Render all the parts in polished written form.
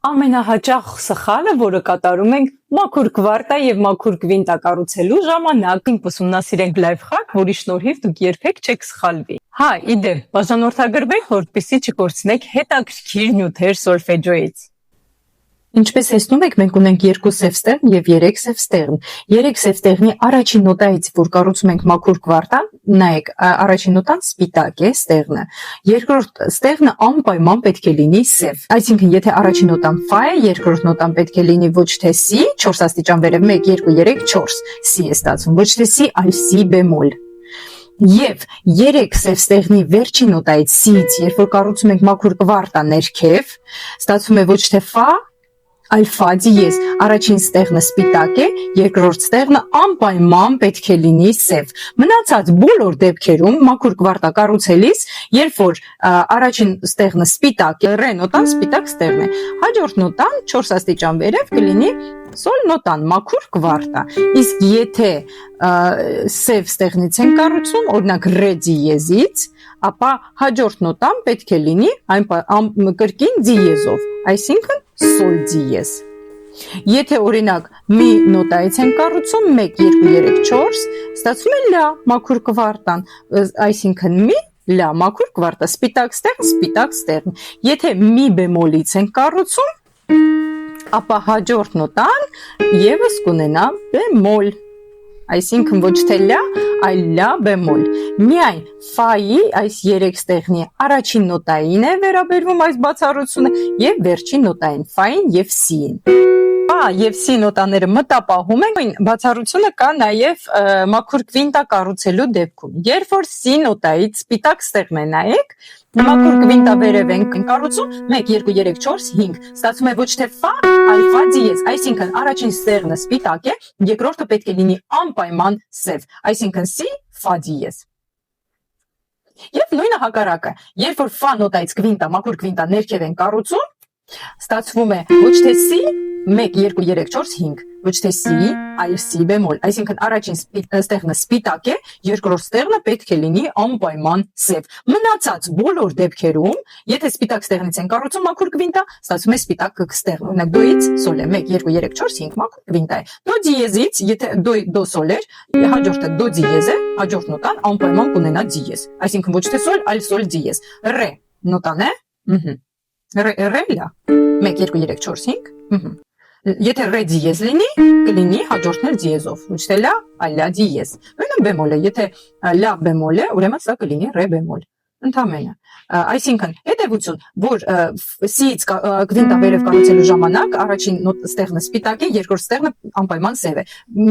Ամենահաճախ սխալը, որը կատարում ենք մաքուր կվարտա եւ մաքուր գվինտա կառուցելու ժամանակ, ուսումնասիրենք լայֆխակ, որի շնորհիվ դուք երբեք չեք սխալվի։ Հա, իդեպ, բաժանորդագրվեք, որպեսզի չկորցնեք հետաքրքիր նյութեր սոլֆեջոյից։ Ինչպես տեսնում եք, մենք ունենք 2 սև ստեղն եւ 3 սև ստեղն։ 3 սև ստեղնի առաջին նոտայից, որ կառուցում ենք մաքուր կվարտան, նայեք, առաջին նոտան սպիտակ է ստեղնը։ Երկրորդ ստեղնը անպայման պետք է լինի սև։ Այսինքն, եթե առաջին նոտան ֆա է, երկրորդ նոտան պետք է լինի ոչ թե սի, 4 աստիճան վերև 1 2 3 4 սի է ստացվում, ոչ թե սի, այլ սի բեմոլ։ Եվ 3 սև ստեղնի վերջին նոտայից սիից, երբ որ կառուցում ենք մաքուր կվարտա ներքև, ստացվում է ոչ թե ֆա, այլ ֆա դիեզ, առաջին ստեղնը սպիտակ է, երկրորդ ստեղնը անպայման պետք է լինի սև։ Մնացած բոլոր դեպքերում մաքուր կվարտա կառուցելիս, երբ որ առաջին ստեղնը սպիտակ է, ռե նոտան սպիտակ ստեղն է, հաջորդ նոտան 4 աստիճան վերև կլինի սոլ նոտան, մաքուր կվարտա։ Իսկ եթե սև ստեղնից են կառուցում, օրինակ ռե դիեզից, ապա հաջորդ նոտան պետք է լինի կրկին դիեզով, այսինքն սոլ դիեզ։ Եթե օրինակ մի նոտայից են կառուցում 1 2 3 4, ստացվում է լա մաքուր կվարտան, այսինքն մի լա մաքուր կվարտա, սպիտակ ստեղն։ Եթե մի բեմոլից են կառուցում, ապա հաջորդ նոտան եւս կունենա բեմոլ, այսինքն ոչ թե լա, այլ լա բեմոլ։ Միայն ֆայի այս 3 ստեղնի առաջին նոտային է վերաբերվում այս բացառությունը եւ վերջին նոտային, ֆային եւ սիին։ Ֆա եւ սի նոտաները մտապահում են, բացառությունը կա նաեւ մաքուր կվինտա կառուցելու դեպքում։ Երբ որ սի նոտայից սպիտակ ստեղն է, նայեք, մաքուր կվինտա վերև ենք կառուցում 1 2 3 4 5, ստացվում է ոչ թե ֆա, այլ ֆա դիեզ, այսինքն առաջին ստեղնը սպիտակ է, երկրորդը պետք է լինի անպայման սև, այսինքն սի ֆա դիեզ։ Եվ նույնը հակառակը, երբ որ ֆա նոտայից կվինտա, մաքուր կվինտա ներքև են կառուցում, ստացվում է ոչ թե սի 1 2 3 4 5, ոչ թե սի, այլ սի բեմոլ, այսինքն առաջին ստեղնը սպիտակ է, երկրորդ ստեղնը պետք է լինի անպայման սև։ Մնացած բոլոր դեպքերում, եթե սպիտակ ստեղնից են կառուցում մաքուր կվինտա, ստացվում է սպիտակ ստեղն։ Օրինակ դոից սոլ է 1 2 3 4 5 մաքուր կվինտա է։ Դո դիեզից, եթե դո սոլ էր, հաջորդը դո դիեզ է, հաջորդ նոտան անպայման կունենա դիեզ, այսինքն ոչ թե սոլ, այլ սոլ դիեզ։ Ռե նոտան է, ռե լա 1 2 3 4 5, Եթե ռե դիեզ լինի, կլինի հաջորդն էլ դիեզով, ոչ թե լա, այլ լա դիեզ։ Նույնը բեմոլ է, եթե լա բեմոլ է, ուրեմն սա կլինի ռե բեմոլ։ Ընդամենը։ Այսինքն, հետևություն, որ սիից գվինտա վերև կառուցելու ժամանակ առաջին ստեղնը սպիտակ է, երկրորդ ստեղնը անպայման սև է։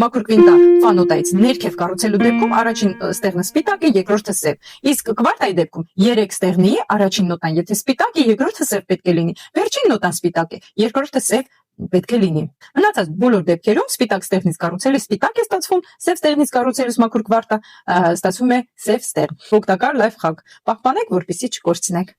Մաքուր գվինտա ֆա նոտայից ներքև կառուցելու դեպքում առաջին ստեղնը սպիտակ է, երկրորդը սև։ Իսկ կվարտայի դեպքում 3 ստեղնի առաջին նոտան, եթե սպիտակ է, երկրորդը սև պետք է լինի։ Վերջին նոտան սպիտակ է, երկրորդը սև պետք է լինի։ Մնացած բոլոր դեպքերում սպիտակ ստեղնից կառուցելը սպիտակ է ստացվում, սև ստեղնից կառուցելուց մաքուր կվարտա ստացվում է սև ստեղն։ Օգտակար լայֆխակ։ Պահպանեք, որպեսզի չկորցնեք։